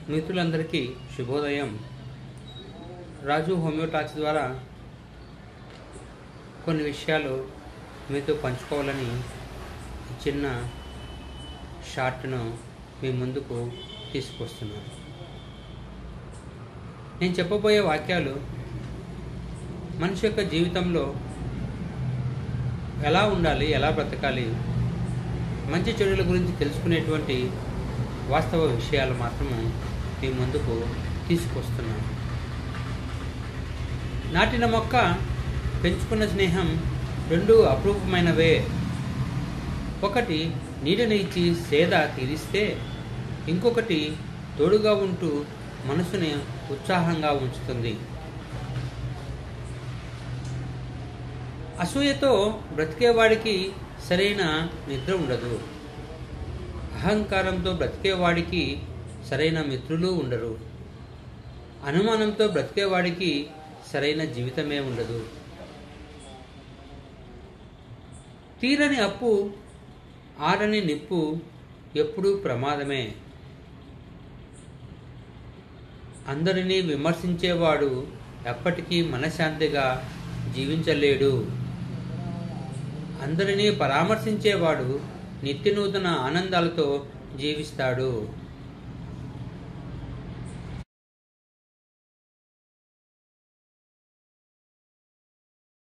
మిత్రులందరికీ శుభోదయం. రాజు homeo talks ద్వారా కొన్ని విషయాలు మీతో పంచుకోవాలని చిన్న షార్ట్ను మీ ముందుకు తీసుకొస్తున్నాను. నేను చెప్పబోయే వాక్యాలు మనిషి యొక్క జీవితంలో ఎలా ఉండాలి, ఎలా బ్రతకాలి, మంచి చెడుల గురించి తెలుసుకునేటువంటి వాస్తవ విషయాలు మాత్రము మీ ముందుకు తీసుకొస్తున్నాను. నాటిన మొక్క, పెంచుకున్న స్నేహం రెండు అపురూపమైనవే. ఒకటి నీడని ఇచ్చి సేద తీరిస్తే, ఇంకొకటి తోడుగా ఉంటూ మనసుని ఉత్సాహంగా ఉంచుతుంది. అసూయతో బ్రతికేవాడికి సరైన నిద్ర ఉండదు. అహంకారంతో బ్రతికేవాడికి సరైన మిత్రులు ఉండరు. అనుమానంతో బ్రతికేవాడికి సరైన జీవితమే ఉండదు. తీరని అప్పు, ఆరని నిప్పు ఎప్పుడూ ప్రమాదమే. అందరినీ విమర్శించేవాడు ఎప్పటికీ మనశ్శాంతిగా జీవించలేడు. అందరినీ పరామర్శించేవాడు నిత్యనూతన ఆనందాలతో జీవిస్తాడు.